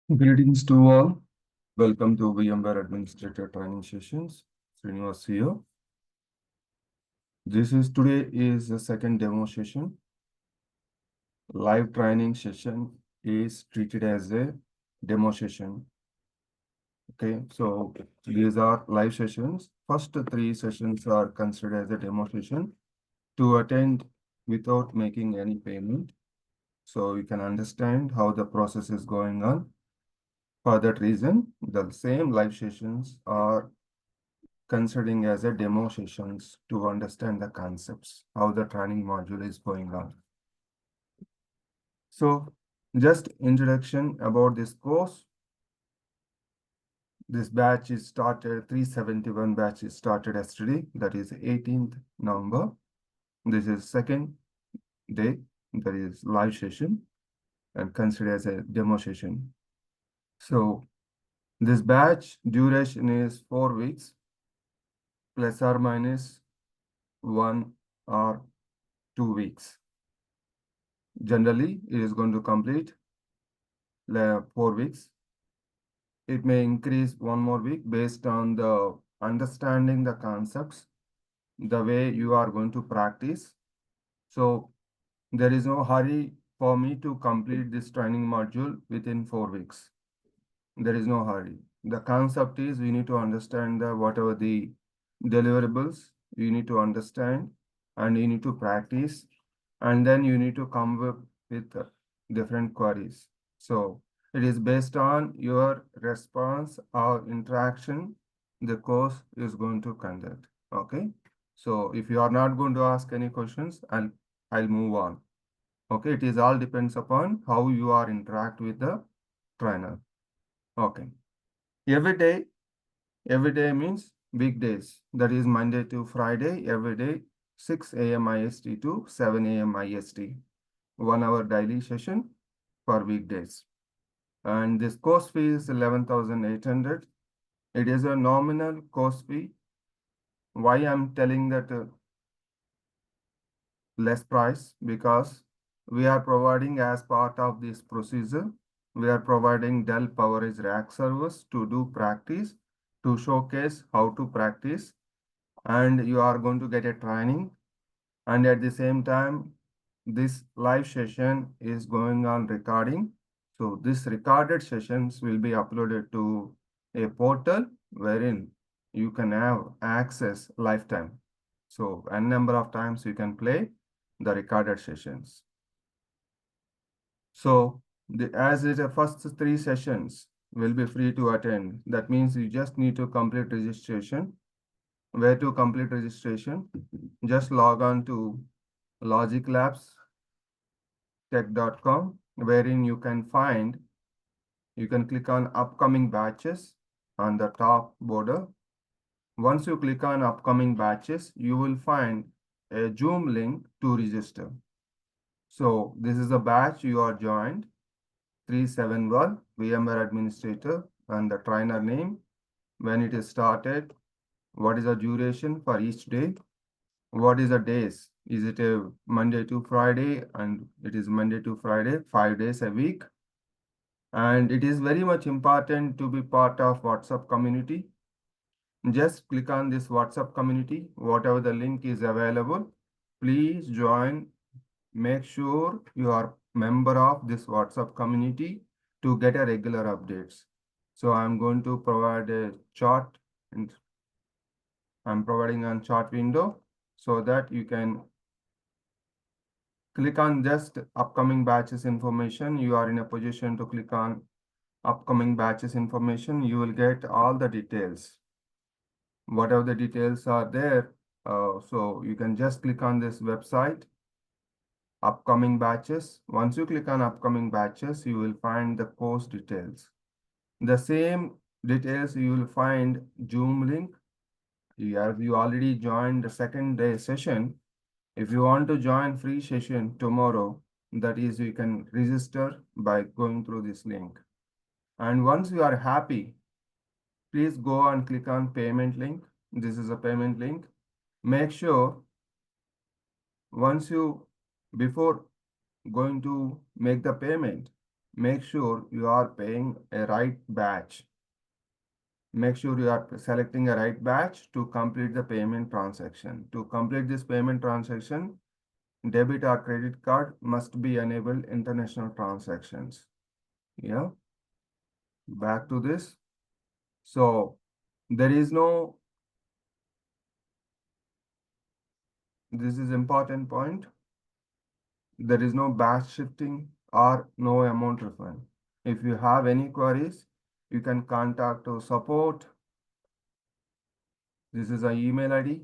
Greetings to all. Welcome to VMware Administrator Training Sessions. Srinivas here. Today is the second demo session. Live training session is treated as a demo session. Okay, so these are live sessions. First three sessions are considered as a demo session to attend without making any payment. So you can understand how the process is going on. For that reason, the same live sessions are considering as a demo sessions to understand the concepts, how the training module is going on. So just introduction about this course. This batch is started, 371 batch is started yesterday, that is 18th November. This is second day, that is live session and considered as a demo session. So this batch duration is 4 weeks, plus or minus 1 or 2 weeks. Generally, it is going to complete 4 weeks. It may increase 1 more week based on the understanding the concepts, the way you are going to practice. So there is no hurry for me to complete this training module within 4 weeks. There is no hurry. The concept is we need to understand whatever the deliverables you need to understand and you need to practice, and then you need to come up with different queries. So it is based on your response or interaction the course is going to conduct. Okay. So if you are not going to ask any questions, I'll move on. Okay. It is all depends upon how you are interact with the trainer. Okay. Every day means weekdays. That is Monday to Friday, every day, 6 a.m. IST to 7 a.m. IST. 1 hour daily session for weekdays. And this course fee is 11,800. It is a nominal course fee. Why I'm telling that less price? Because we are providing as part of this procedure, we are providing Dell PowerEdge rack service to do practice, to showcase how to practice, and you are going to get a training. And at the same time, this live session is going on recording. So this recorded sessions will be uploaded to a portal wherein you can have access lifetime. So a number of times you can play the recorded sessions. So as it the first three sessions will be free to attend. That means you just need to complete registration. Where to complete registration? Just log on to logiclabstech.com, wherein you can click on upcoming batches on the top border. Once you click on upcoming batches, you will find a Zoom link to register. So this is a batch you are joined, 371 VMware administrator, and the trainer name, when it is started, what is the duration for each day, what is the days, is it a Monday to Friday, and it is Monday to Friday, 5 days a week. And it is very much important to be part of WhatsApp community. Just click on this WhatsApp community, whatever the link is available, please join. Make sure you are member of this WhatsApp community to get a regular updates. So I'm going to provide a chart, and I'm providing a chart window so that you can click on just upcoming batches information. You are in a position to click on upcoming batches information. You will get all the details. Whatever the details are there, so you can just click on this website, upcoming batches. Once you click on upcoming batches, you will find the course details. The same details you will find Zoom link. You already joined the second day session. If you want to join free session tomorrow, that is, you can register by going through this link. And once you are happy, please go and click on payment link. This is a payment link. Make sure before going to make the payment, make sure you are paying a right batch. Make sure you are selecting a right batch to complete the payment transaction. To complete this payment transaction, debit or credit card must be enabled international transactions. Yeah, back to this. So there is no, this is important point. There is no batch shifting or no amount refund. If you have any queries, you can contact to support. This is an email ID.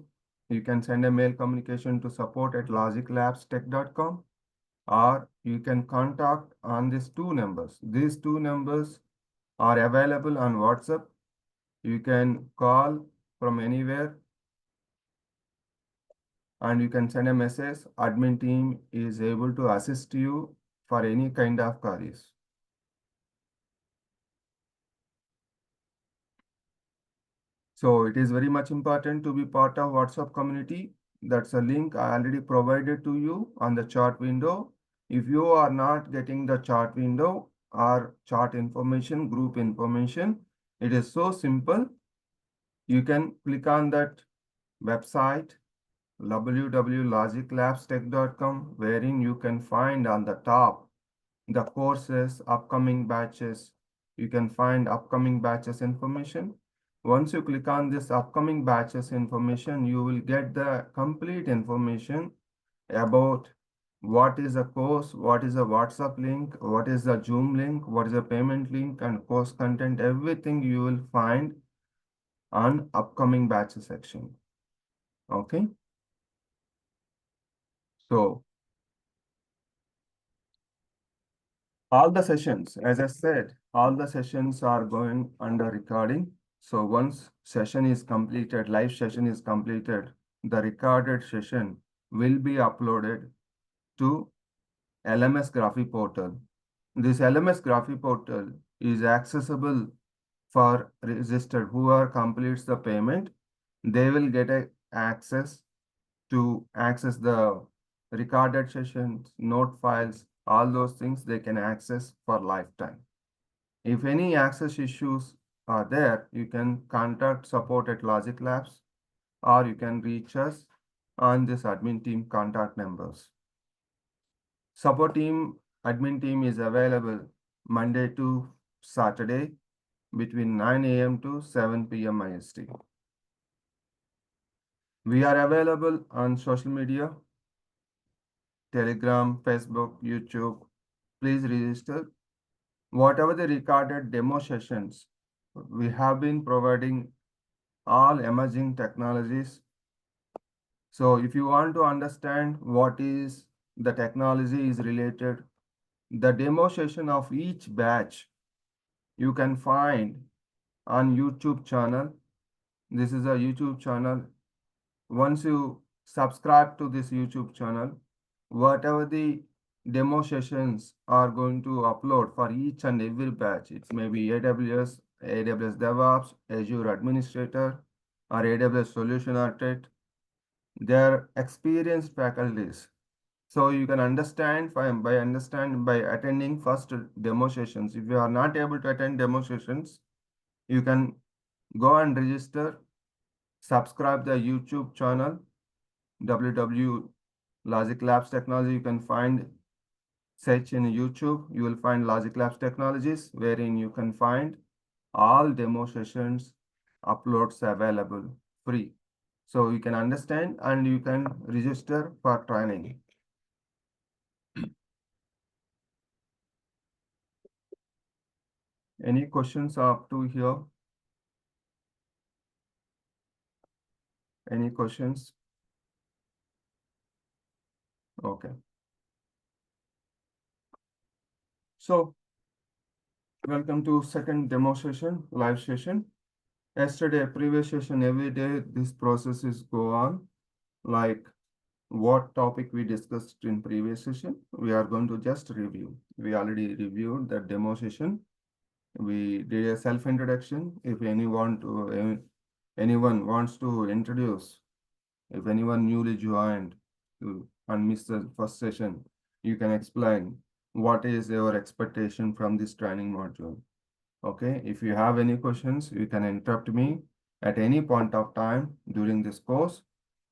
You can send a mail communication to support@logiclabstech.com, or you can contact on these two numbers. These two numbers are available on WhatsApp. You can call from anywhere and you can send a message. Admin team is able to assist you for any kind of queries. So it is very much important to be part of WhatsApp community. That's a link I already provided to you on the chat window. If you are not getting the chat window or chat information, group information, it is so simple. You can click on that website www.logiclabstech.com, wherein you can find on the top the courses, upcoming batches. You can find upcoming batches information. Once you click on this upcoming batches information, you will get the complete information about what is a course, what is a WhatsApp link, what is the Zoom link, what is a payment link, and course content. Everything you will find on upcoming batches section. Okay. So all the sessions, as I said, all the sessions are going under recording. So once session is completed, live session is completed, the recorded session will be uploaded to LMS Graphy portal. This LMS Graphy portal is accessible for registered whoever completes the payment. They will get a access to access the recorded sessions, note files, all those things they can access for lifetime. If any access issues are there, you can contact support at Logic Labs, or you can reach us on this admin team contact numbers. Support team, admin team is available Monday to Saturday between 9 a.m. to 7 p.m. IST. We are available on social media, Telegram, Facebook, YouTube. Please register. Whatever the recorded demo sessions, we have been providing all emerging technologies. So if you want to understand what is the technology is related, the demo session of each batch you can find on YouTube channel. This is a YouTube channel. Once you subscribe to this YouTube channel, whatever the demo sessions are going to upload for each and every batch, it may be AWS, AWS DevOps, Azure Administrator, or AWS Solution Architect. They're experienced faculties. So you can understand by attending first demo sessions. If you are not able to attend demo sessions, you can go and register, subscribe the YouTube channel, www Logic Labs Technology. You can find search in YouTube. You will find Logic Labs Technologies, wherein you can find all demo sessions uploads available free. So you can understand and you can register for training. Any questions up to here? Any questions? Okay. So welcome to second demo session, live session. Yesterday, previous session, every day, this process is go on. Like what topic we discussed in previous session, we are going to just review. We already reviewed the demo session. We did a self-introduction. If anyone wants to introduce, if anyone newly joined and missed the first session, you can explain what is your expectation from this training module. Okay, if you have any questions, you can interrupt me at any point of time during this course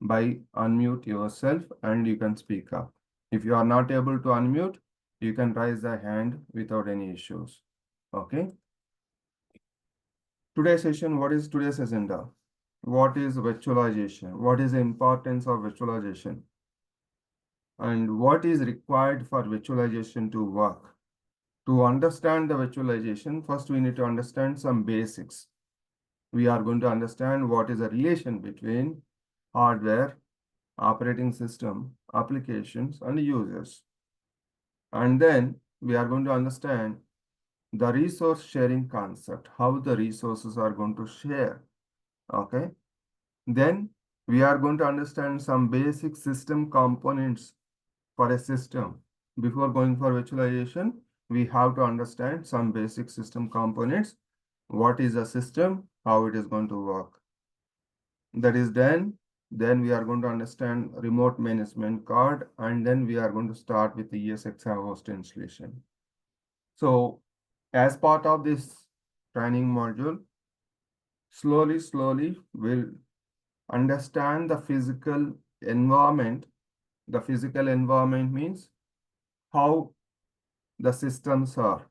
by unmute yourself and you can speak up. If you are not able to unmute, you can raise the hand without any issues. Okay. Today's session, what is today's agenda? What is virtualization? What is the importance of virtualization? And what is required for virtualization to work? To understand the virtualization, first we need to understand some basics. We are going to understand what is the relation between hardware, operating system, applications, and users. And then we are going to understand the resource sharing concept, how the resources are going to share. Okay. Then we are going to understand some basic system components for a system. Before going for virtualization, we have to understand some basic system components. What is a system? How it is going to work. That is done. Then we are going to understand remote management card, and then we are going to start with the ESXi host installation. So as part of this training module, slowly we'll understand the physical environment. The physical environment means how the systems are.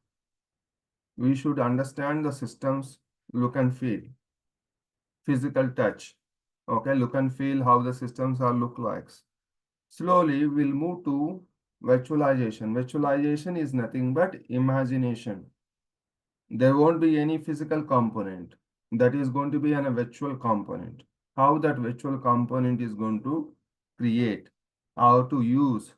We should understand the systems look and feel, physical touch. Okay, look and feel how the systems are look like. Slowly, we'll move to virtualization. Virtualization is nothing but imagination. There won't be any physical component. That is going to be a virtual component. How that virtual component is going to create, how to use.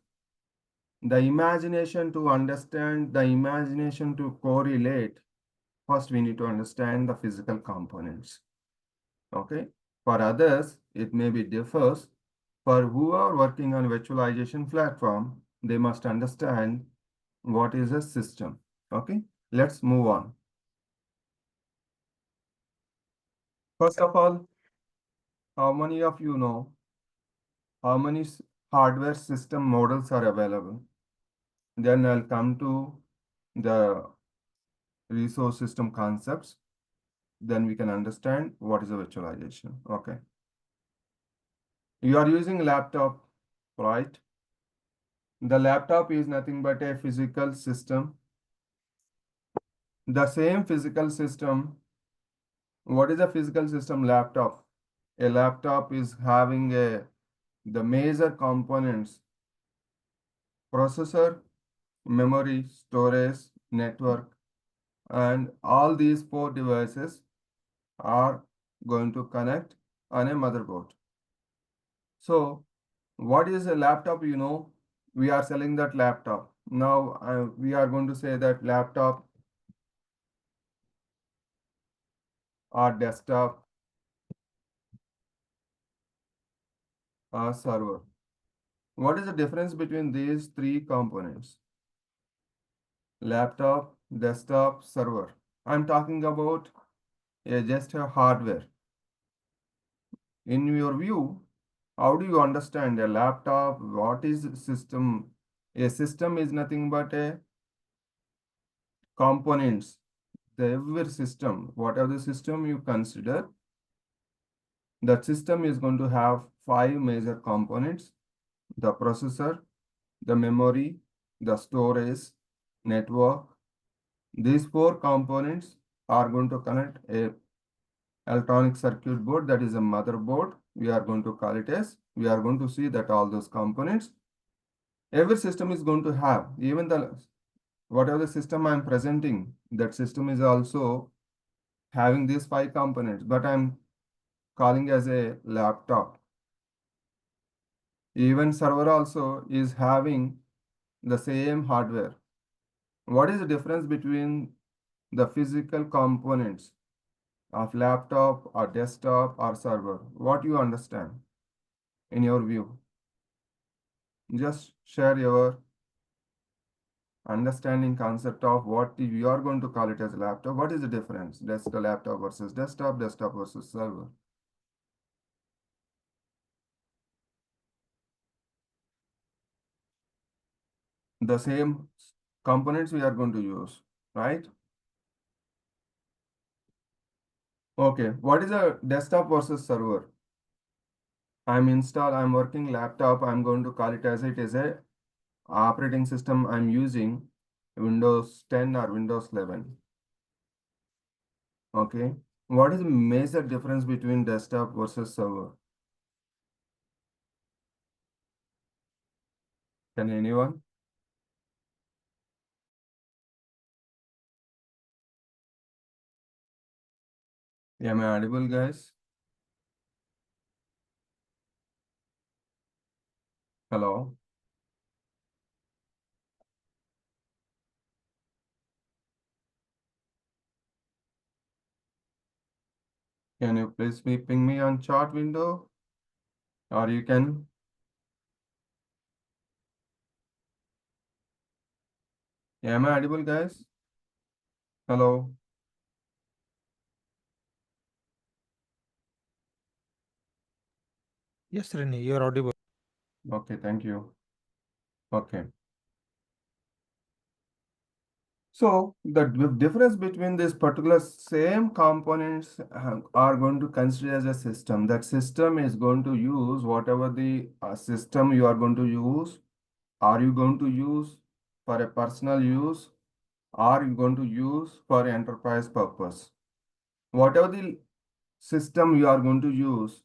The imagination to understand, the imagination to correlate. First, we need to understand the physical components. Okay. For others, it may be differs. For who are working on virtualization platform, they must understand what is a system. Okay. Let's move on. First of all, how many of you know how many hardware system models are available? Then I'll come to the resource system concepts. Then we can understand what is a virtualization. Okay. You are using a laptop, right? The laptop is nothing but a physical system. The same physical system. What is a physical system? Laptop. A laptop is having the major components: processor, memory, storage, network, and all these four devices are going to connect on a motherboard. So, what is a laptop? You know, we are selling that laptop. Now, we are going to say that laptop or desktop or server. What is the difference between these three components? Laptop, desktop, server. I'm talking about just a hardware. In your view, how do you understand a laptop? What is system? A system is nothing but a components. Every system, whatever the system you consider, that system is going to have five major components: the processor, the memory, the storage, network. These four components are going to connect a electronic circuit board, that is a motherboard. We are going to call it as, we are going to see that all those components, every system is going to have, even the whatever the system I'm presenting, that system is also having these five components, but I'm calling as a laptop. Even server also is having the same hardware. What is the difference between the physical components of laptop or desktop or server? What you understand in your view? Just share your understanding concept of what you are going to call it as a laptop. What is the difference? That's the laptop versus desktop, desktop versus server. The same components we are going to use, right? Okay, what is a desktop versus server? I'm working laptop. I'm going to call it as it is a operating system I'm using Windows 10 or Windows 11. Okay. What is the major difference between desktop versus server? Can anyone? Am I audible, guys? Hello? Can you please ping me on chat window? Or you can, am I audible, guys? Hello? Yes, Rene, you're audible. Okay, thank you. Okay. So the difference between this particular same components are going to consider as a system. That system is going to use whatever the system you are going to use. Are you going to use for a personal use? Are you going to use for enterprise purpose? Whatever the system you are going to use,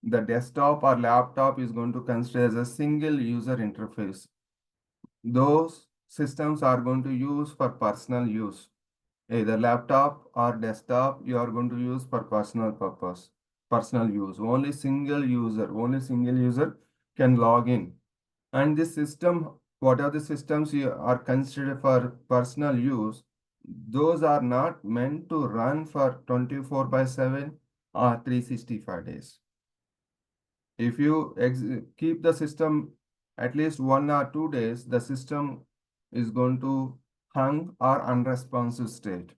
the desktop or laptop is going to consider as a single user interface. Those systems are going to use for personal use. Either laptop or desktop, you are going to use for personal purpose, personal use. Only single user can log in. And this system, what are the systems you are considered for personal use? Those are not meant to run for 24 by 7 or 365 days. If you keep the system at least 1 or 2 days, the system is going to hang or unresponsive state.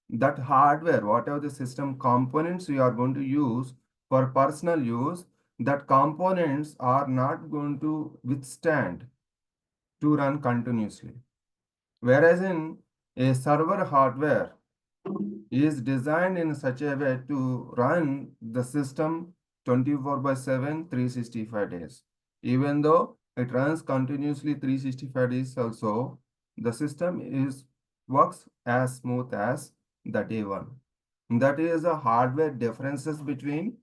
That hardware, whatever the system components you are going to use for personal use, that components are not going to withstand to run continuously. Whereas in a server hardware is designed in such a way to run the system 24 by 7, 365 days. Even though it runs continuously 365 days also, the system is works as smooth as the day one. That is the hardware differences between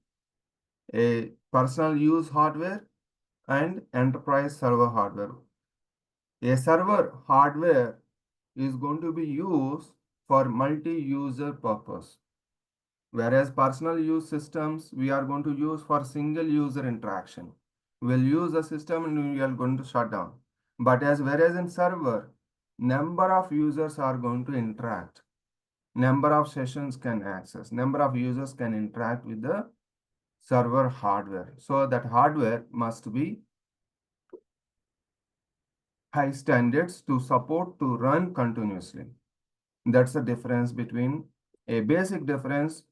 a personal use hardware and enterprise server hardware. A server hardware is going to be used for multi-user purpose. Whereas personal use systems, we are going to use for single user interaction. We'll use the system and we are going to shut down. But whereas in server, number of users are going to interact. Number of sessions can access. Number of users can interact with the server hardware. So that hardware must be high standards to support to run continuously. That's the difference between a basic difference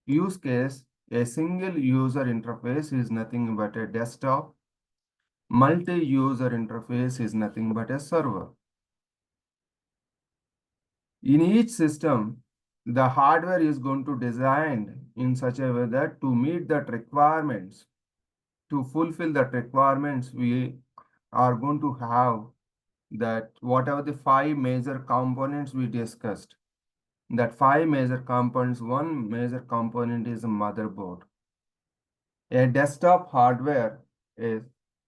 use case. A single user interface is nothing but a desktop. Multi-user interface is nothing but a server. In each system, the hardware is going to design in such a way that to meet that requirements, to fulfill that requirements, we are going to have that whatever the 5 major components we discussed, that 5 major components, one major component is a motherboard. A desktop hardware, a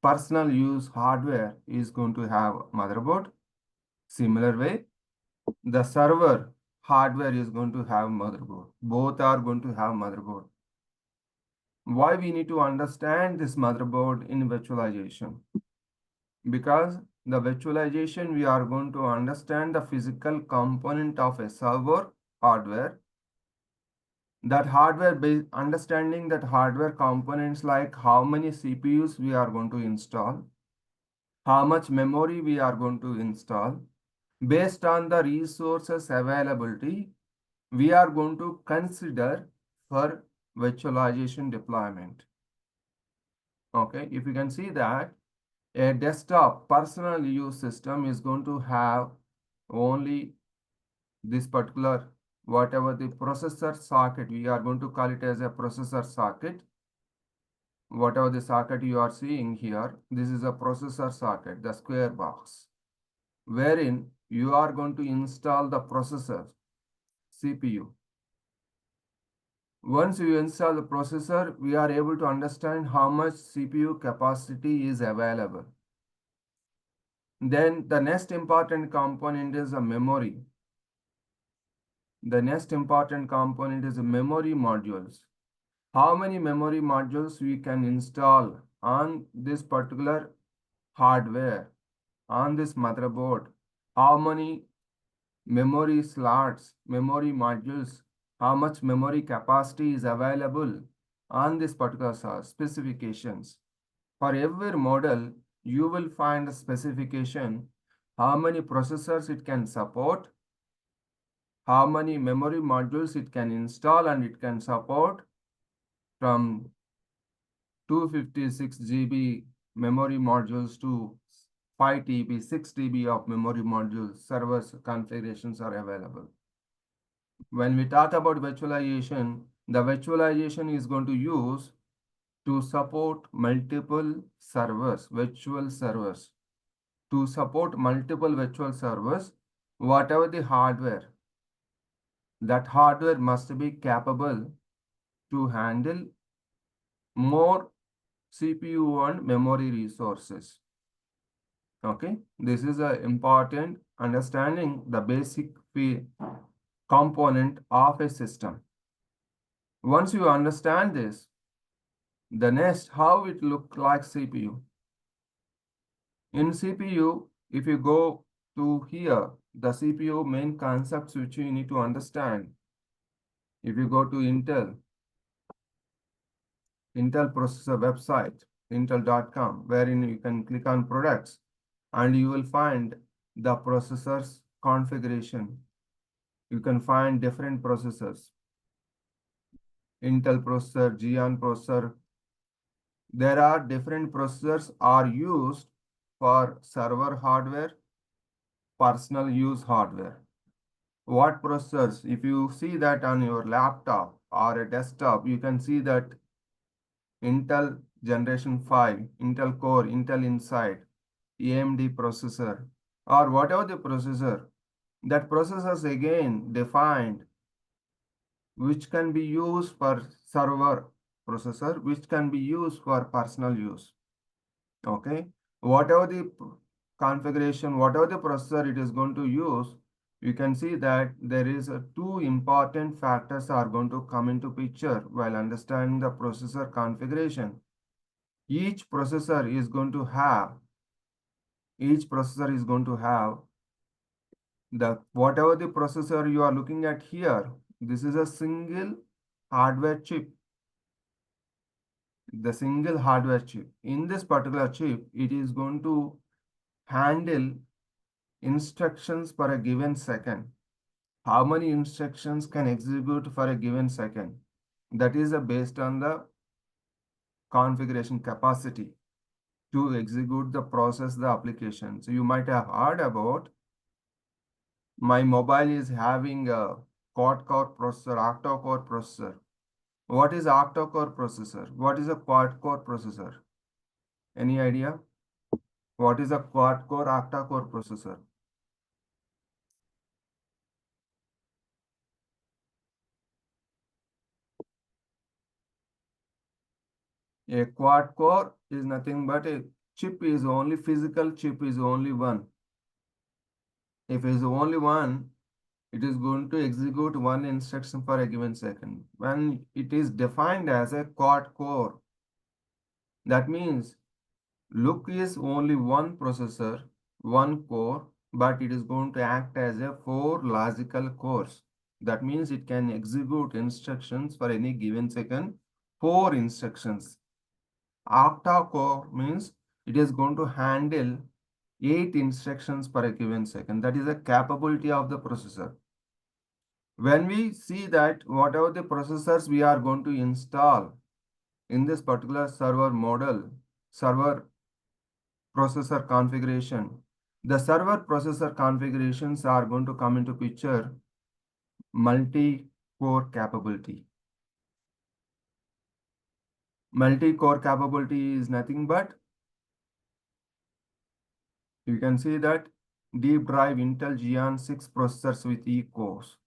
personal use hardware is going to have motherboard. Similar way, the server hardware is going to have motherboard. Both are going to have motherboard. Why we need to understand this motherboard in virtualization? Because the virtualization, we are going to understand the physical component of a server hardware. That hardware based understanding that hardware components like how many CPUs we are going to install, how much memory we are going to install. Based on the resources availability, we are going to consider for virtualization deployment. Okay, if you can see that A desktop personal use system is going to have only this particular, whatever the processor socket, we are going to call it as a processor socket. Whatever the socket you are seeing here, this is a processor socket, the square box, wherein you are going to install the processor, CPU. Once you install the processor, we are able to understand how much CPU capacity is available. Then the next important component is a memory. The next important component is memory modules. How many memory modules we can install on this particular hardware, on this motherboard? How many memory slots, memory modules, how much memory capacity is available on this particular specifications? For every model, you will find a specification, how many processors it can support, how many memory modules it can install, and it can support from 256 GB memory modules to 5 TB, 6 TB of memory modules, servers configurations are available. When we talk about virtualization, the virtualization is going to use to support multiple servers, virtual servers. To support multiple virtual servers, whatever the hardware, that hardware must be capable to handle more CPU and memory resources. Okay, this is a important understanding the basic component of a system. Once you understand this, the next, how it look like CPU. In CPU, if you go to here, the CPU main concepts which you need to understand. If you go to Intel processor website, intel.com, wherein you can click on products and you will find the processor's configuration. You can find different processors. Intel processor, Xeon processor. There are different processors are used for server hardware, personal use hardware. What processors? If you see that on your laptop or a desktop, you can see that Intel Generation 5, Intel Core, Intel Inside, AMD processor, or whatever the processor, that processors again defined which can be used for server processor, which can be used for personal use. Okay, whatever the configuration, whatever the processor it is going to use, you can see that there is two important factors are going to come into picture while understanding the processor configuration. Each processor is going to have, each processor is going to have the whatever the processor you are looking at here. This is a single hardware chip. The single hardware chip. In this particular chip, it is going to handle instructions per a given second. How many instructions can execute for a given second? That is based on the configuration capacity to execute the process, the application. So you might have heard about my mobile is having a quad-core processor, octa-core processor. What is octa-core processor? What is a quad-core processor? Any idea? What is a quad-core, octa-core processor? A quad-core is nothing but a chip is only, physical chip is only one. If it is only one, it is going to execute one instruction for a given second. When it is defined as a quad-core, that means look is only one processor, one core, but it is going to act as a four logical cores. That means it can execute instructions for any given second, four instructions. Octa-core means it is going to handle 8 instructions per a given second. That is the capability of the processor. When we see that whatever the processors we are going to install in this particular server model, server processor configuration. The server processor configurations are going to come into picture multi-core capability. Multi-core capability is nothing but, you can see that deep drive Intel Xeon 6 processors with E-cores.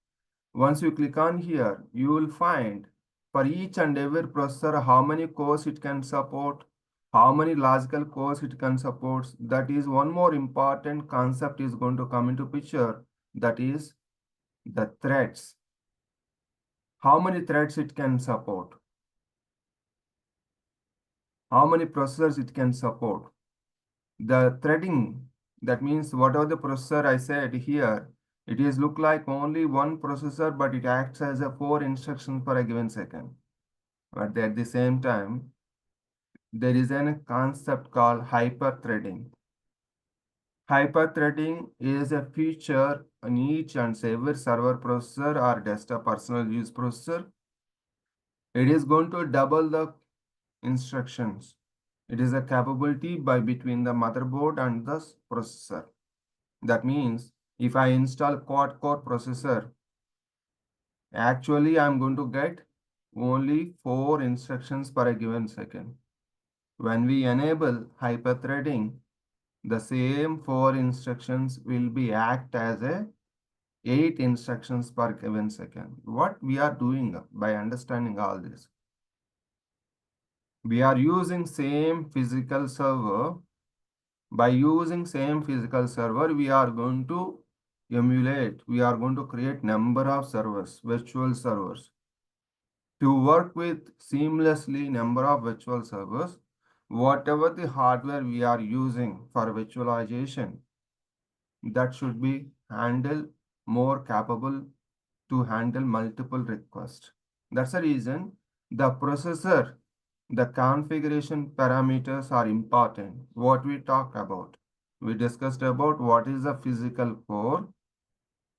Once you click on here, you will find for each and every processor how many cores it can support, how many logical cores it can support. That is one more important concept is going to come into picture. That is the threads. How many threads it can support, how many processors it can support. The threading, that means whatever the processor I said here, it is look like only one processor, but it acts as a 4 instructions per a given second. But at the same time, there is a concept called hyper-threading. Hyper-threading is a feature on each and every server processor or desktop personal use processor. It is going to double the instructions. It is a capability by between the motherboard and the processor. That means if I install quad-core processor, actually I'm going to get only 4 instructions per a given second. When we enable hyper-threading, the same 4 instructions will be act as a 8 instructions per given second. What we are doing by understanding all this? We are using same physical server. By using same physical server, we are going to emulate, we are going to create number of servers, virtual servers. To work with seamlessly number of virtual servers, whatever the hardware we are using for virtualization, that should be handled more capable to handle multiple requests. That's the reason the processor, the configuration parameters are important. What we talk about, we discussed about what is the physical core.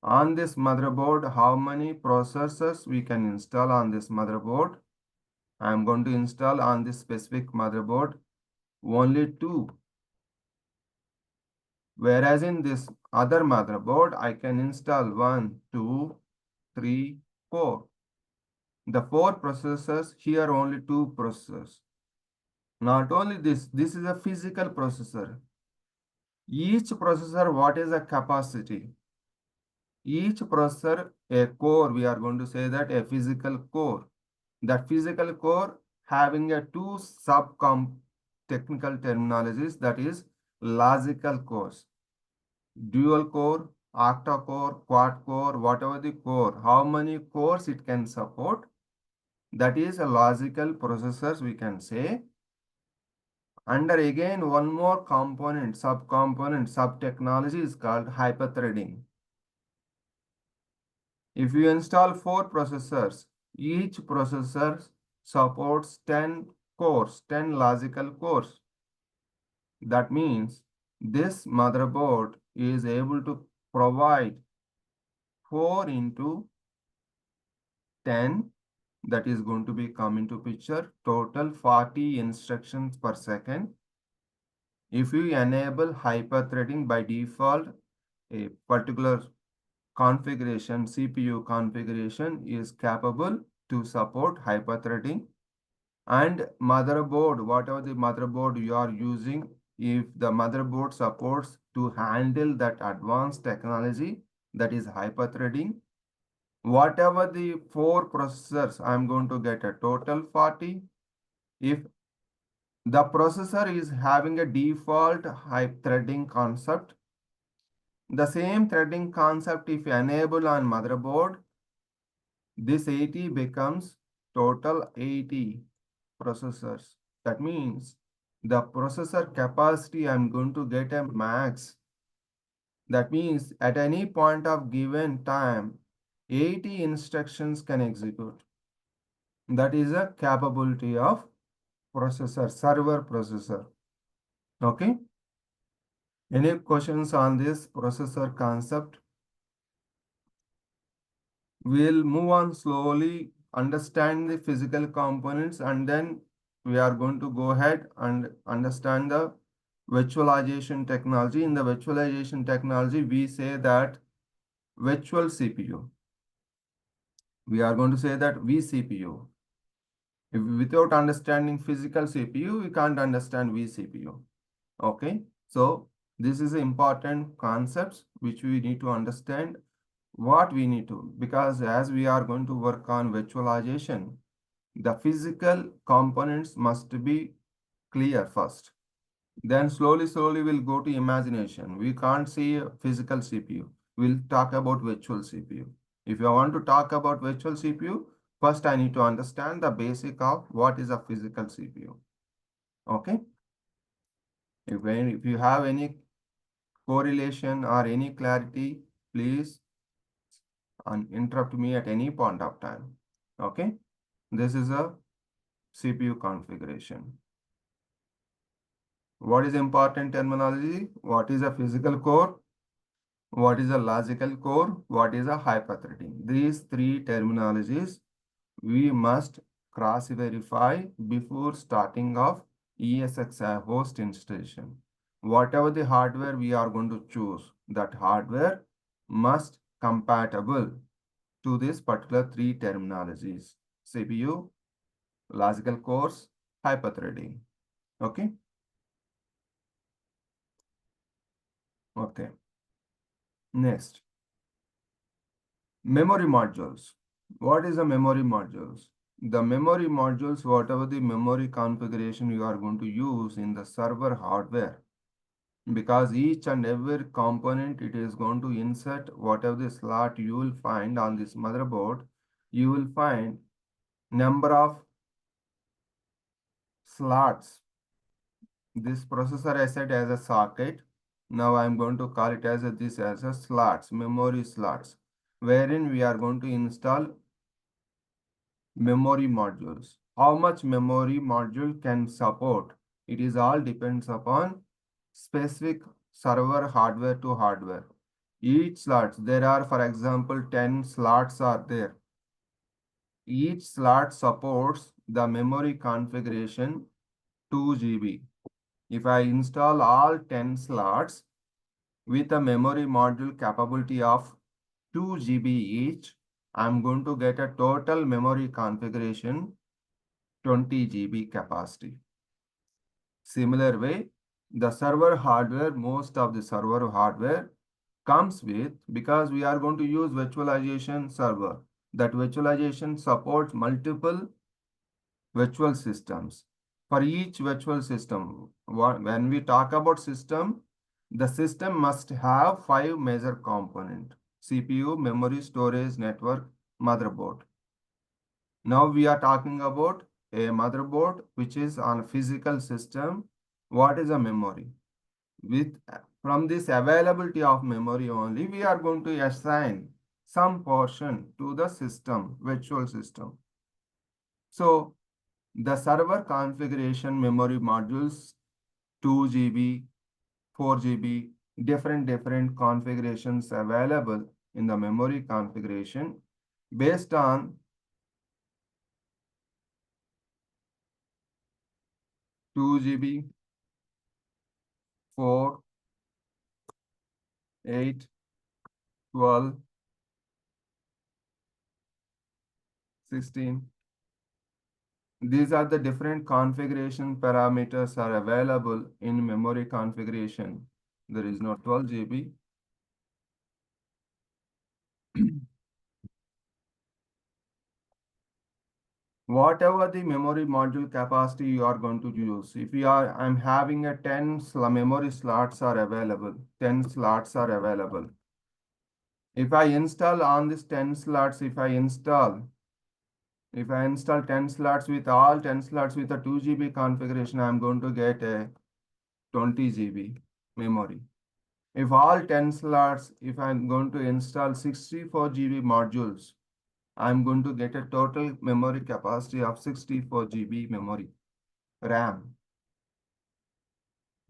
On this motherboard, how many processors we can install on this motherboard. I am going to install on this specific motherboard only 2. Whereas in this other motherboard, I can install 1, 2, 3, 4. The 4 processors, here only 2 processors. Not only this is a physical processor. Each processor, what is the capacity? Each processor, a core, we are going to say that a physical core. That physical core having a 2 technical terminologies, that is logical cores. Dual core, octa core, quad core, whatever the core, how many cores it can support, that is a logical processors we can say. Under again one more component, sub-technology is called hyper-threading. If you install 4 processors, each processor supports 10 cores, 10 logical cores. That means this motherboard is able to provide 4 into 10, that is going to be come into picture, total 40 instructions per second. If you enable hyper-threading by default, a particular configuration, CPU configuration is capable to support hyper-threading. And motherboard, whatever the motherboard you are using, if the motherboard supports to handle that advanced technology, that is hyper-threading. Whatever the 4 processors, I'm going to get a total 40. If the processor is having a default threading concept, the same threading concept if enable on motherboard, this 80 becomes total 80 processors. That means the processor capacity I'm going to get a max. That means at any point of given time, 80 instructions can execute. That is a capability of processor, server processor. Okay. Any questions on this processor concept? We'll move on slowly, understand the physical components, and then we are going to go ahead and understand the virtualization technology. In the virtualization technology, we say that virtual CPU. We are going to say that vCPU. If without understanding physical CPU, we can't understand vCPU. Okay, so this is important concepts which we need to understand what we need to, because as we are going to work on virtualization, the physical components must be clear first. Then slowly we'll go to imagination. We can't see a physical CPU. We'll talk about virtual CPU. If you want to talk about virtual CPU, first I need to understand the basic of what is a physical CPU. Okay? If you have any correlation or any clarity, please interrupt me at any point of time. Okay? This is a CPU configuration. What is important terminology? What is a physical core? What is a logical core? What is a hyper-threading? These three terminologies we must cross-verify before starting of ESXi host installation. Whatever the hardware we are going to choose, that hardware must compatible to this particular three terminologies: CPU, logical cores, hyper-threading. Okay? Okay. Next, memory modules. What is a memory modules? The memory modules, whatever the memory configuration you are going to use in the server hardware, because each and every component it is going to insert whatever the slot you will find on this motherboard, you will find number of slots. This processor I said as a socket. Now I am going to call it as this as a slots, memory slots, wherein we are going to install memory modules. How much memory module can support? It is all depends upon specific server hardware to hardware. Each slots, there are, for example, 10 slots are there. Each slot supports the memory configuration 2 GB. If I install all 10 slots with a memory module capability of 2 GB each, I'm going to get a total memory configuration 20 GB capacity. Similar way, the server hardware, most of the server hardware comes with, because we are going to use virtualization server. That virtualization supports multiple virtual systems. For each virtual system, when we talk about system, the system must have 5 major components: CPU, memory, storage, network, motherboard. Now we are talking about a motherboard which is on a physical system. What is a memory? With From this availability of memory only, we are going to assign some portion to the system, virtual system. So the server configuration memory modules 2 GB, 4 GB, different configurations available in the memory configuration based on 2 GB, 4, 8, 12, 16. These are the different configuration parameters are available in memory configuration. There is no 12 GB. Whatever the memory module capacity you are going to use. If you are, I'm having a 10 memory slots are available. 10 slots are available. If I install on this 10 slots, if I install 10 slots with all 10 slots with a 2 GB configuration, I'm going to get a 20 GB memory. If all 10 slots, if I'm going to install 64 GB modules, I'm going to get a total memory capacity of 64 GB memory RAM.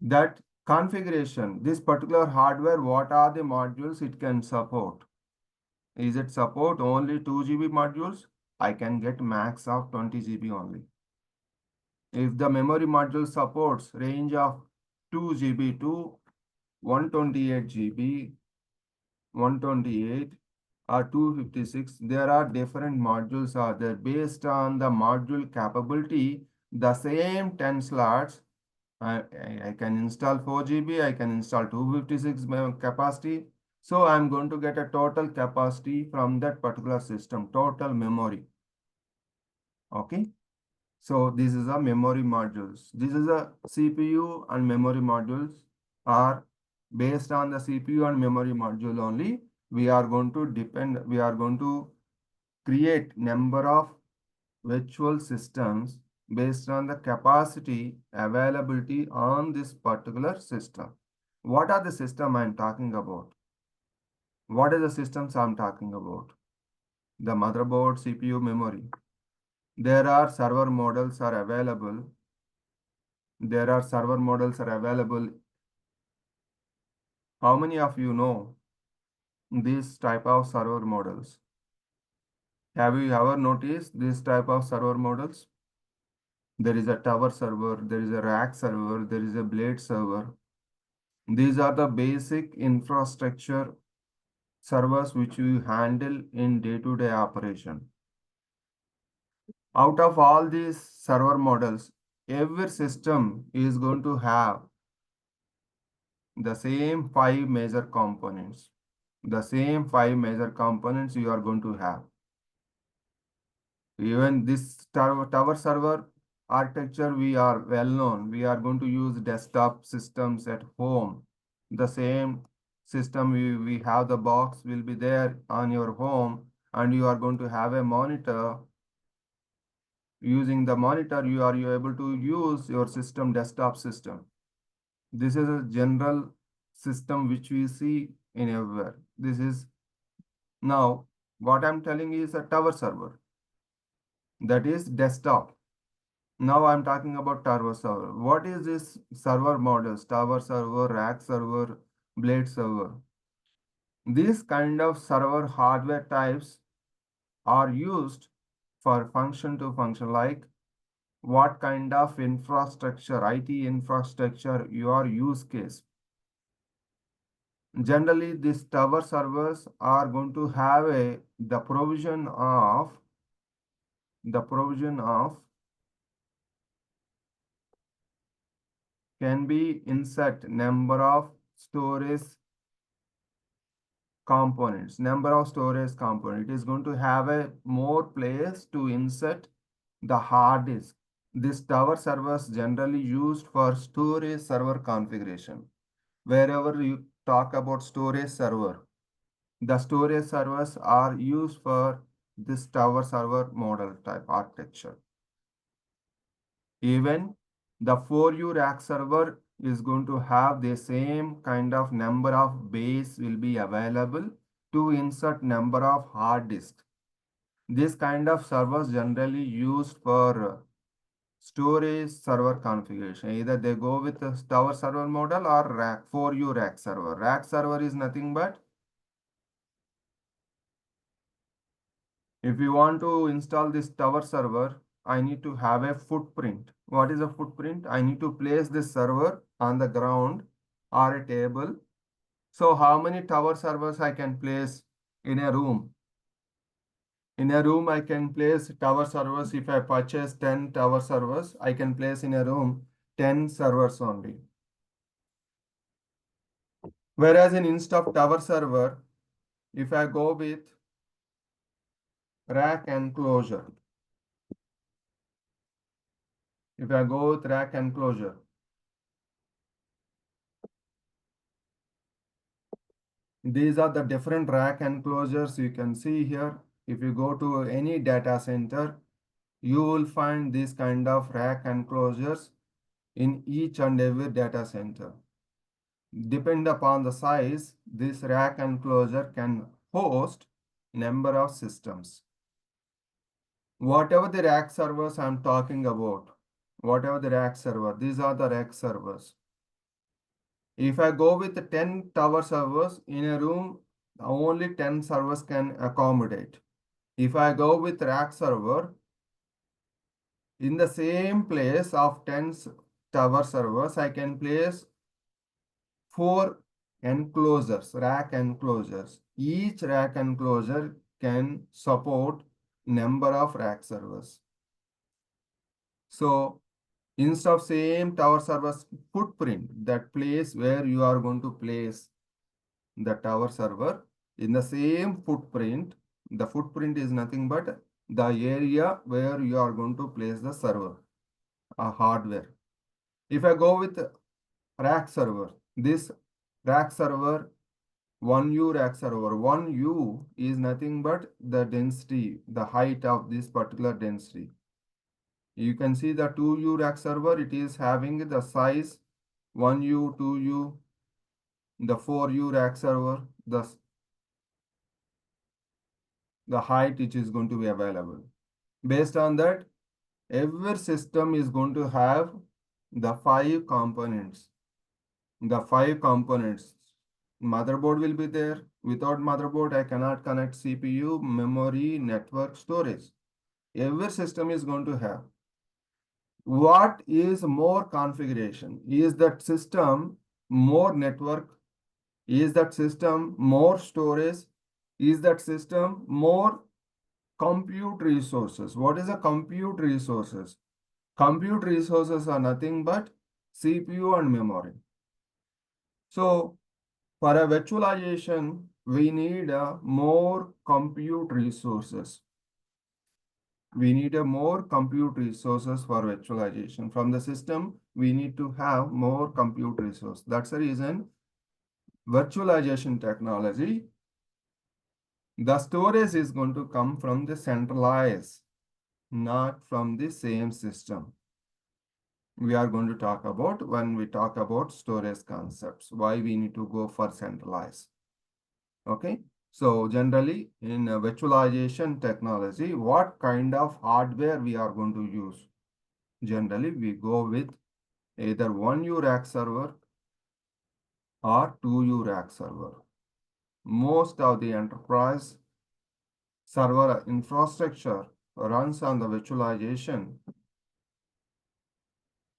That configuration, this particular hardware, what are the modules it can support? Is it support only 2 GB modules? I can get max of 20 GB only. If the memory module supports range of 2 GB to 128 GB, 128 or 256. There are different modules are there based on the module capability. The same 10 slots, I can install 4 GB, I can install 256 capacity. So I'm going to get a total capacity from that particular system, total memory. Okay. So this is a memory modules. This is a CPU and memory modules are based on the CPU and memory module only. We are going to create number of virtual systems based on the capacity availability on this particular system. What are the system I'm talking about? What are the systems I'm talking about? The motherboard, CPU, memory. There are server models are available. There are server models are available. How many of you know this type of server models? Have you ever noticed this type of server models? There is a tower server, there is a rack server, there is a blade server. These are the basic infrastructure servers which we handle in day-to-day operation. Out of all these server models, every system is going to have the same five major components. The same five major components you are going to have. Even this tower server architecture, we are well known. We are going to use desktop systems at home. The same system we have the box will be there on your home, and you are going to have a monitor. Using the monitor, you able to use your system desktop system. This is a general system which we see in everywhere. This is now what I'm telling is a tower server. That is desktop. Now I'm talking about tower server. What is this server models? Tower server, rack server, blade server. These kind of server hardware types are used for function to function, like what kind of infrastructure, IT infrastructure, your use case. Generally, these tower servers are going to have the provision of can be insert number of storage components. Number of storage component. It is going to have a more place to insert the hard disk. This tower servers generally used for storage server configuration. Wherever you talk about storage server, the storage servers are used for this tower server model type architecture. Even the 4U rack server is going to have the same kind of number of bays will be available to insert number of hard disk. This kind of servers generally used for storage server configuration. Either they go with the tower server model or rack 4U rack server. Rack server is nothing but if you want to install this tower server, I need to have a footprint. What is a footprint? I need to place this server on the ground or a table. So how many tower servers I can place in a room? In a room, I can place tower servers. If I purchase 10 tower servers, I can place in a room 10 servers only. Whereas in instead of tower server, if I go with rack enclosure, if I go with rack enclosure, these are the different rack enclosures you can see here. If you go to any data center, you will find this kind of rack enclosures in each and every data center. Depend upon the size, this rack enclosure can host number of systems. Whatever the rack servers I'm talking about, whatever the rack server, these are the rack servers. If I go with 10 tower servers in a room, only 10 servers can accommodate. If I go with rack server, in the same place of 10 tower servers, I can place 4 enclosures, rack enclosures. Each rack enclosure can support number of rack servers. So instead of same tower server's footprint, that place where you are going to place the tower server, in the same footprint, the footprint is nothing but the area where you are going to place the server, a hardware. If I go with rack server, this rack server, 1U rack server, 1U is nothing but the density, the height of this particular density. You can see the 2U rack server, it is having the size 1U, 2U, the 4U rack server, the height which is going to be available. Based on that, every system is going to have the 5 components. The 5 components. Motherboard will be there. Without motherboard, I cannot connect CPU, memory, network, storage. Every system is going to have. What is more configuration? Is that system more network? Is that system more storage? Is that system more compute resources? What is a compute resources? Compute resources are nothing but CPU and memory. So for a virtualization, we need more compute resources. We need a more compute resources for virtualization. From the system, we need to have more compute resource. That's the reason virtualization technology, the storage is going to come from the centralized, not from the same system. We are going to talk about when we talk about storage concepts, why we need to go for centralized. Okay. So generally in virtualization technology, what kind of hardware we are going to use? Generally, we go with either 1U rack server or 2U rack server. Most of the enterprise server infrastructure runs on the virtualization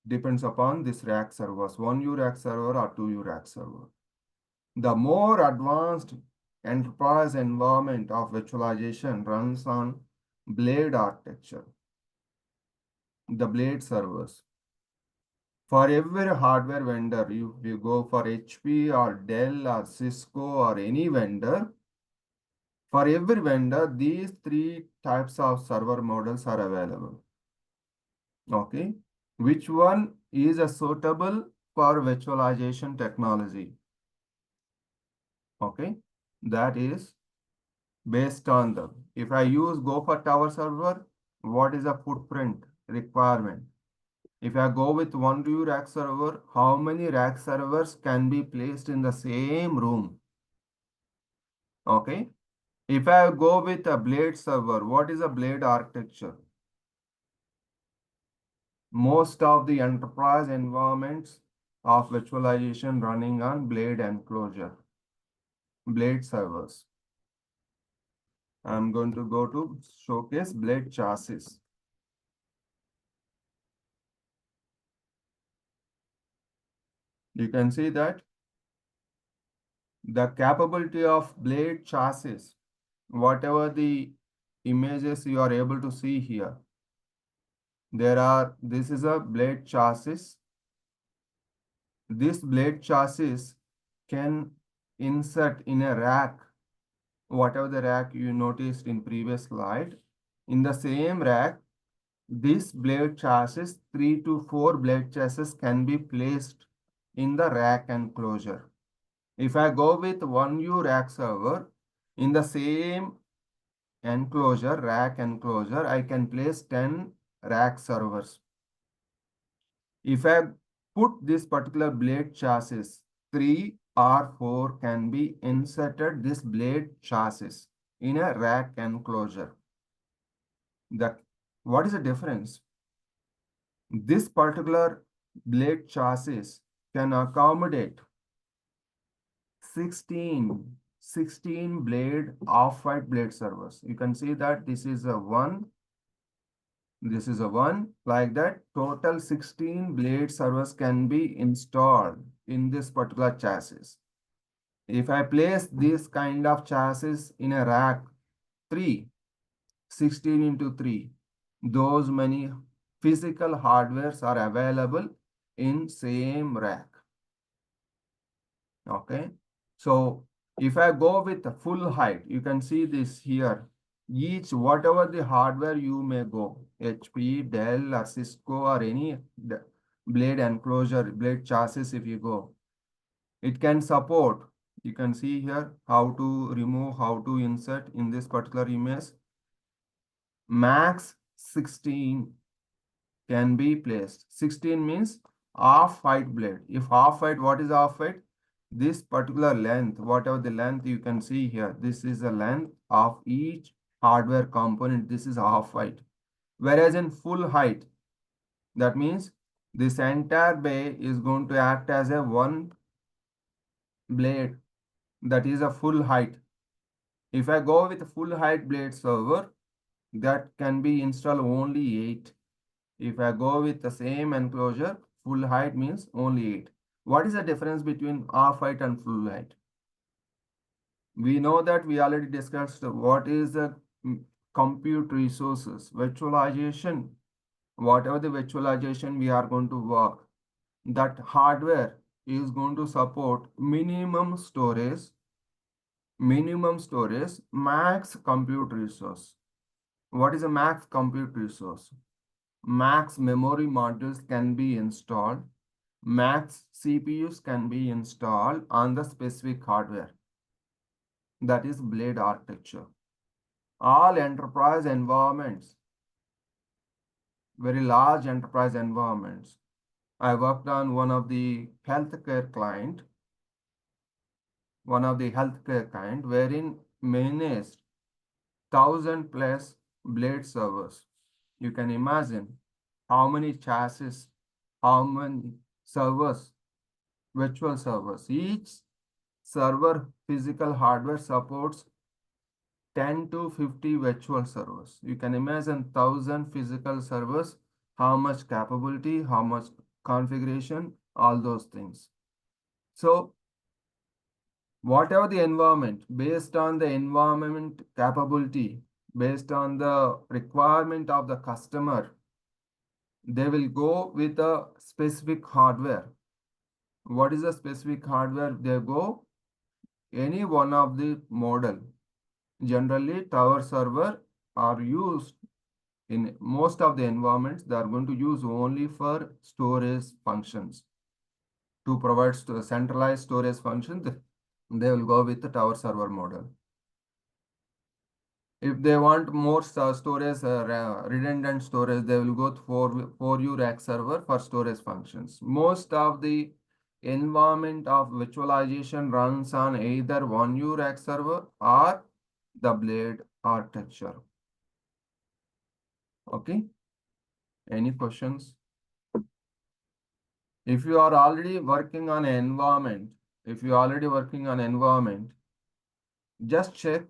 depends upon this rack servers, 1U rack server or 2U rack server. The more advanced enterprise environment of virtualization runs on blade architecture, the blade servers. For every hardware vendor, you go for HP or Dell or Cisco or any vendor, for every vendor, these 3 types of server models are available. Okay. Which one is a suitable for virtualization technology? Okay. That is based on the, if I go for tower server, what is the footprint requirement? If I go with 1U rack server, how many rack servers can be placed in the same room? Okay. If I go with a blade server, what is a blade architecture? Most of the enterprise environments of virtualization running on blade enclosure, blade servers. I'm going to go to showcase blade chassis. You can see that the capability of blade chassis, whatever the images you are able to see here, this is a blade chassis. This blade chassis can insert in a rack, whatever the rack you noticed in previous slide. In the same rack, this blade chassis, 3 to 4 blade chassis can be placed in the rack enclosure. If I go with 1U rack server, in the same enclosure, rack enclosure, I can place 10 rack servers. If I put this particular blade chassis, 3 or 4 can be inserted this blade chassis in a rack enclosure. What is the difference? This particular blade chassis can accommodate 16 blade off-white blade servers. You can see that this is a 1, this is a 1, like that. Total 16 blade servers can be installed in this particular chassis. If I place this kind of chassis in a rack 3, 16 into 3, those many physical hardwares are available in same rack. Okay. So if I go with the full height, you can see this here. Each, whatever the hardware you may go, HP, Dell, or Cisco, or any blade enclosure, blade chassis, if you go, it can support. You can see here how to remove, how to insert in this particular image. Max 16 can be placed. 16 means half height blade. If half height, what is half height? This particular length, whatever the length you can see here, this is the length of each hardware component. This is half height. Whereas in full height, that means this entire bay is going to act as a one blade. That is a full height. If I go with a full height blade server, that can be installed only 8. If I go with the same enclosure, full height means only 8. What is the difference between half height and full height? We know that we already discussed what is the compute resources, virtualization, whatever the virtualization we are going to work, that hardware is going to support minimum storage, max compute resource. What is a max compute resource? Max memory modules can be installed. Max CPUs can be installed on the specific hardware. That is blade architecture. All enterprise environments, very large enterprise environments. I worked on one of the healthcare client, wherein managed 1,000+ blade servers. You can imagine how many chassis, how many servers, virtual servers. Each server physical hardware supports 10 to 50 virtual servers. You can imagine 1,000 physical servers, how much capability, how much configuration, all those things. So whatever the environment, based on the environment capability, based on the requirement of the customer, they will go with a specific hardware. What is the specific hardware they go? Any one of the model. Generally, tower server are used in most of the environments. They are going to use only for storage functions. To provide centralized storage functions, they will go with the tower server model. If they want more storage, redundant storage, they will go for U rack server for storage functions. Most of the environment of virtualization runs on either one U rack server or the blade architecture. Okay. Any questions? If you are already working on an environment, just check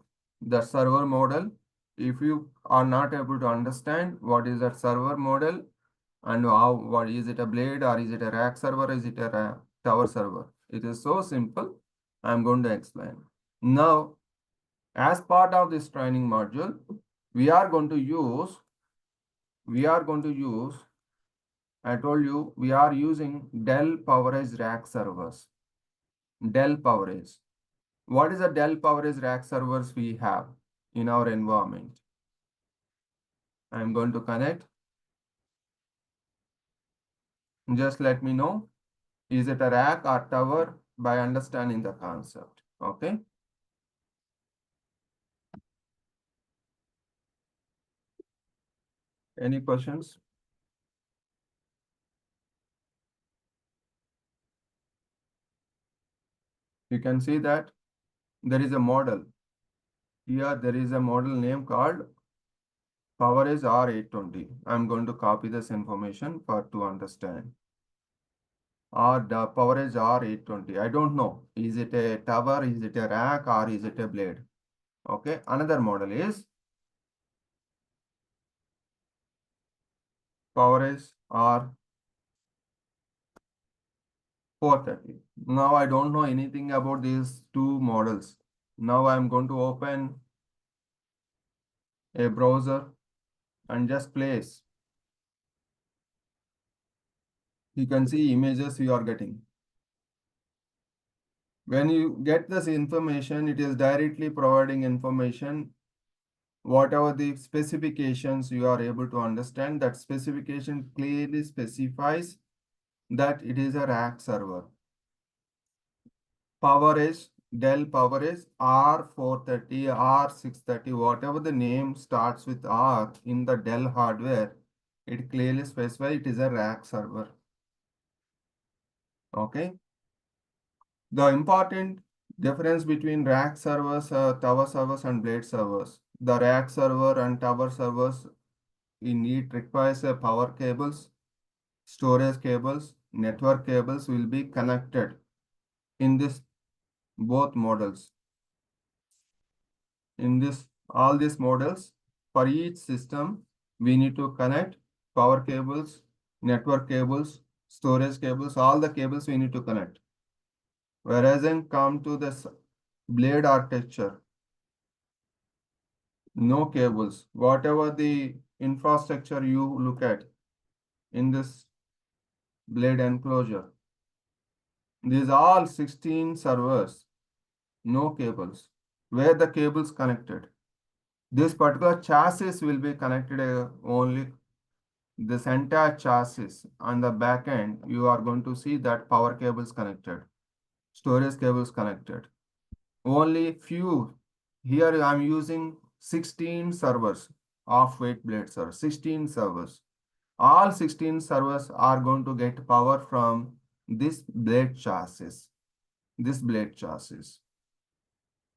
the server model. If you are not able to understand what is that server model and what is it, a blade or is it a rack server, is it a tower server? It is so simple. I'm going to explain. Now, as part of this training module, we are going to use, I told you, we are using Dell PowerEdge rack servers. Dell PowerEdge. What is the Dell PowerEdge rack servers we have in our environment? I'm going to connect. Just let me know, is it a rack or tower by understanding the concept, okay? Any questions? You can see that there is a model. Here there is a model name called PowerEdge R820. I'm going to copy this information to understand. Or the PowerEdge R820. I don't know. Is it a tower? Is it a rack? Or is it a blade? Okay. Another model is PowerEdge 430. Now I don't know anything about these two models. Now I'm going to open a browser and just place. You can see images you are getting. When you get this information, it is directly providing information. Whatever the specifications you are able to understand, that specification clearly specifies that it is a rack server. Power is Dell Power is R430, R630, whatever the name starts with R in the Dell hardware, it clearly specifies it is a rack server. Okay. The important difference between rack servers, tower servers, and blade servers. The rack server and tower servers in it requires power cables, storage cables, network cables will be connected in this both models. In this all these models, for each system, we need to connect power cables, network cables, storage cables, all the cables we need to connect. Whereas in come to this blade architecture, no cables. Whatever the infrastructure you look at in this blade enclosure, these all 16 servers, no cables. Where the cables connected? This particular chassis will be connected only this entire chassis. On the back end, you are going to see that power cables connected, storage cables connected. Only few. Here I am using 16 servers, off-weight blade servers, 16 servers. All 16 servers are going to get power from this blade chassis. This blade chassis.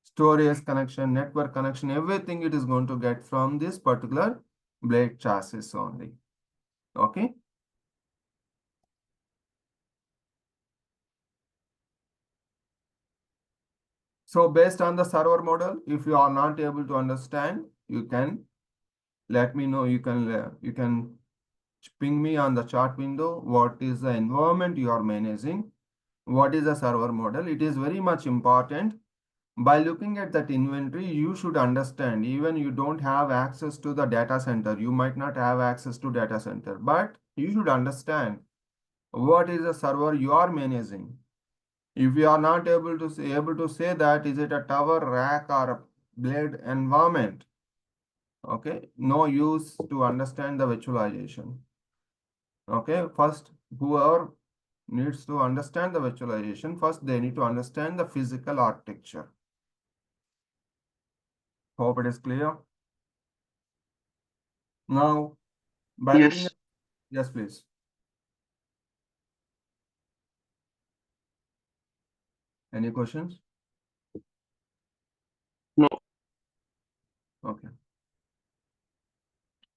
Storage connection, network connection, everything it is going to get from this particular blade chassis only. Okay. So based on the server model, if you are not able to understand, you can let me know. You can ping me on the chat window. What is the environment you are managing? What is the server model? It is very much important. By looking at that inventory, you should understand, even you don't have access to the data center, you might not have access to data center, but you should understand what is the server you are managing. If you are not able to say that is it a tower, rack, or a blade environment, okay, no use to understand the virtualization. Okay, first, whoever needs to understand the virtualization, first they need to understand the physical architecture. Hope it is clear. Now, by looking at, Yes. yes, please. Any questions? No. Okay.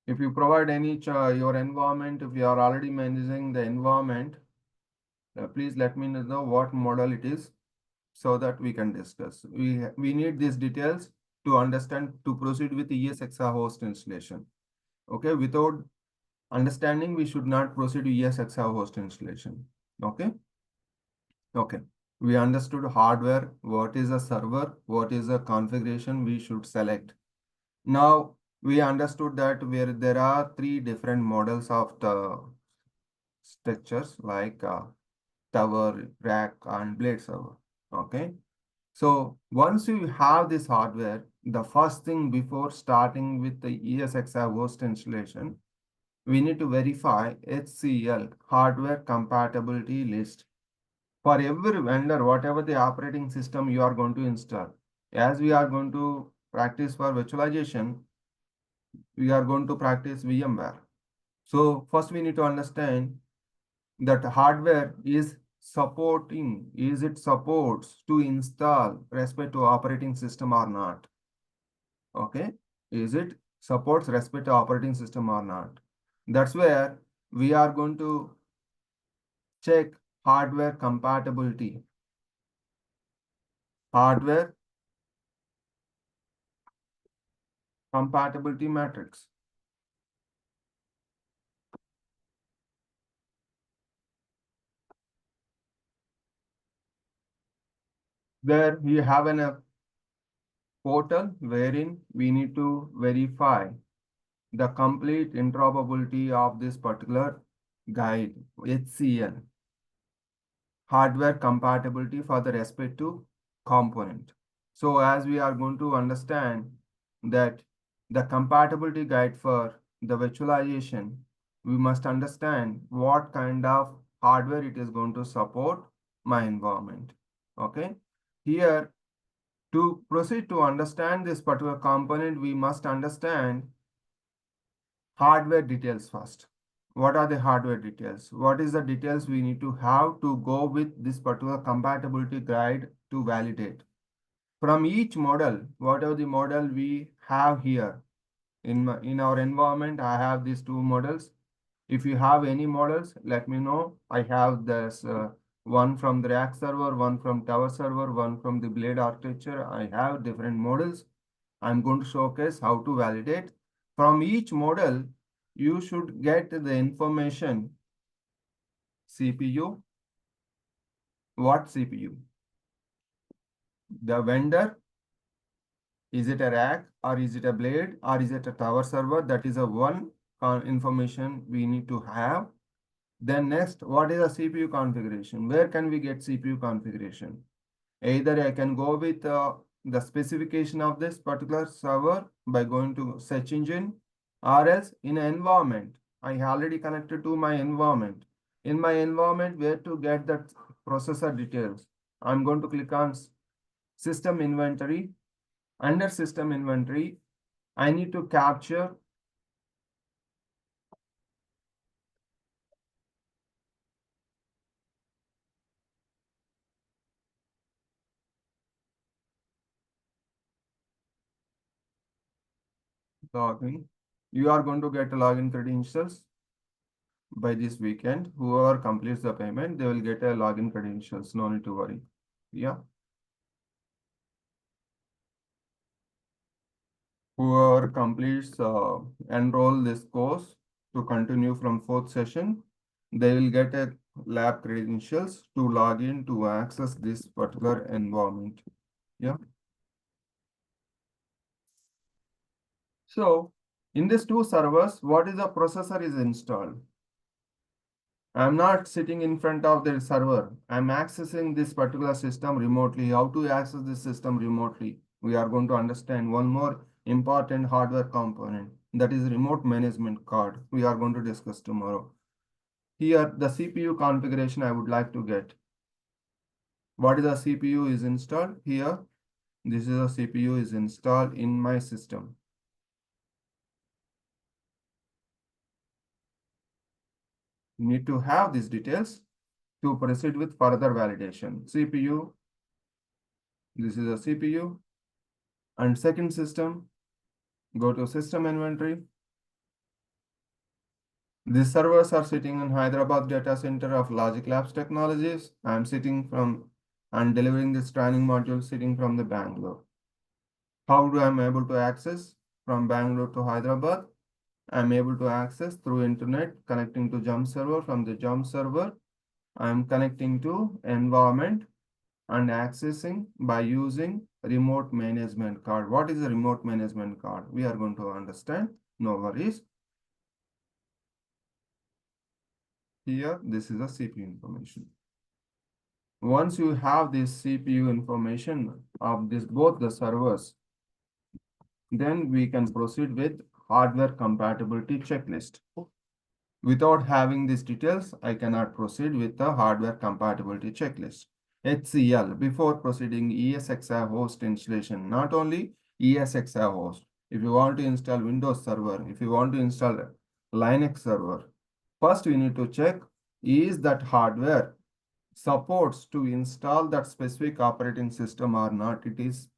If you provide any your environment, if you are already managing the environment, please let me know what model it is so that we can discuss. We need these details to understand to proceed with ESXi host installation. Okay, without understanding, we should not proceed to ESXi host installation. Okay. Okay. We understood hardware, what is a server, what is the configuration we should select. Now we understood that where there are three different models of the structures like tower, rack, and blade server. Okay. So once you have this hardware, the first thing before starting with the ESXi host installation, we need to verify HCL, hardware compatibility list. For every vendor, whatever the operating system you are going to install, as we are going to practice for virtualization, we are going to practice VMware. So first we need to understand that hardware is it supports to install respect to operating system or not? Okay, is it supports respect to operating system or not? That's where we are going to check hardware compatibility. Hardware compatibility matrix. There you have a portal wherein we need to verify the complete interoperability of this particular guide, HCL, hardware compatibility for the respective component. So as we are going to understand that the compatibility guide for the virtualization, we must understand what kind of hardware it is going to support my environment. Okay. Here, to proceed to understand this particular component, we must understand hardware details first. What are the hardware details? What is the details we need to have to go with this particular compatibility guide to validate? From each model, whatever the model we have here in our environment, I have these two models. If you have any models, let me know. I have this one from the rack server, one from tower server, one from the blade architecture. I have different models. I'm going to showcase how to validate. From each model, you should get the information CPU, what CPU, the vendor, is it a rack or is it a blade or is it a tower server? That is a one information we need to have. Then next, what is a CPU configuration? Where can we get CPU configuration? Either I can go with the specification of this particular server by going to search engine, or else in an environment. I already connected to my environment. In my environment, where to get that processor details? I'm going to click on system inventory. Under system inventory, I need to capture login. You are going to get login credentials by this weekend. Whoever completes the payment, they will get a login credentials. No need to worry. Yeah. Whoever completes enroll this course to continue from fourth session, they will get a lab credentials to log in to access this particular environment. Yeah. So in these two servers, what is the processor is installed? I'm not sitting in front of the server. I'm accessing this particular system remotely. How to access this system remotely? We are going to understand one more important hardware component, that is remote management card. We are going to discuss tomorrow. Here, the CPU configuration I would like to get. What is the CPU is installed? Here, this is a CPU is installed in my system. You need to have these details to proceed with further validation. CPU, this is a CPU. And second system, go to system inventory. These servers are sitting in Hyderabad data center of Logic Labs Technologies. I'm sitting from and delivering this training module sitting from the Bangalore. How do I'm able to access from Bangalore to Hyderabad? I'm able to access through internet connecting to jump server. From the jump server, I'm connecting to environment and accessing by using remote management card. What is a remote management card? We are going to understand. No worries. Here, this is a CPU information. Once you have this CPU information of this both the servers, then we can proceed with hardware compatibility checklist. Without having these details, I cannot proceed with the hardware compatibility checklist. HCL, before proceeding ESXi host installation, not only ESXi host. If you want to install Windows Server, if you want to install Linux server, first we need to check is that hardware supports to install that specific operating system or not. It is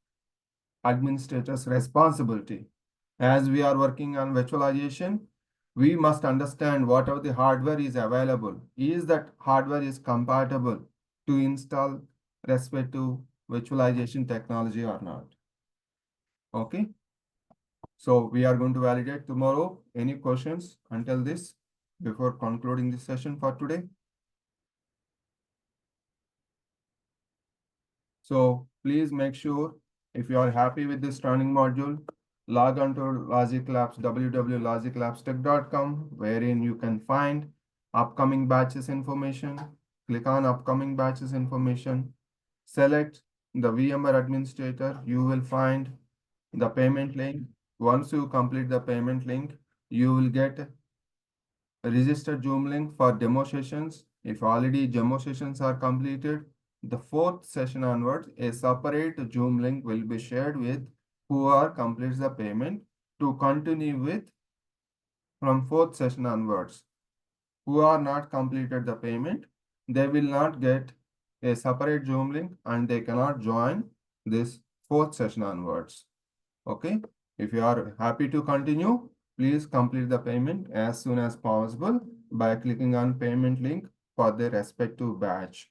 administrator's responsibility. As we are working on virtualization, we must understand whatever the hardware is available, is that hardware is compatible to install respective virtualization technology or not. Okay. So we are going to validate tomorrow. Any questions until this before concluding this session for today? So Please make sure if you are happy with this training module, log on to Logic Labs, www.logiclabstech.com, wherein you can find upcoming batches information. Click on upcoming batches information. Select the VMware administrator. You will find the payment link. Once you complete the payment link, you will get register Zoom link for demo sessions. If already demo sessions are completed, the fourth session onwards, a separate Zoom link will be shared with whoever completes the payment to continue with from fourth session onwards. Who are not completed the payment, they will not get a separate Zoom link and they cannot join this fourth session onwards. Okay, if you are happy to continue, please complete the payment as soon as possible by clicking on payment link for the respective batch.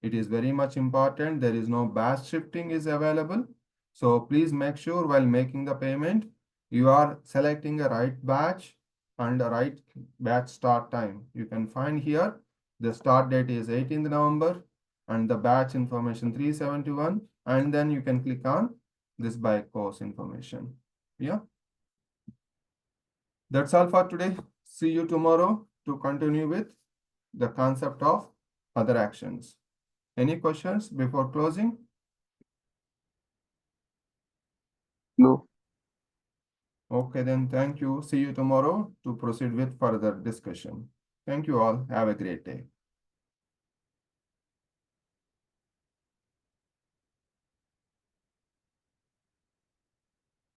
It is very much important. There is no batch shifting is available. So please make sure while making the payment, you are selecting a right batch and the right batch start time. You can find here the start date is 18th November and the batch information 371, and then you can click on this by course information. Yeah, that's all for today. See you tomorrow to continue with the concept of other actions. Any questions before closing? No. Okay, then thank you. See you tomorrow to proceed with further discussion. Thank you all. Have a great day.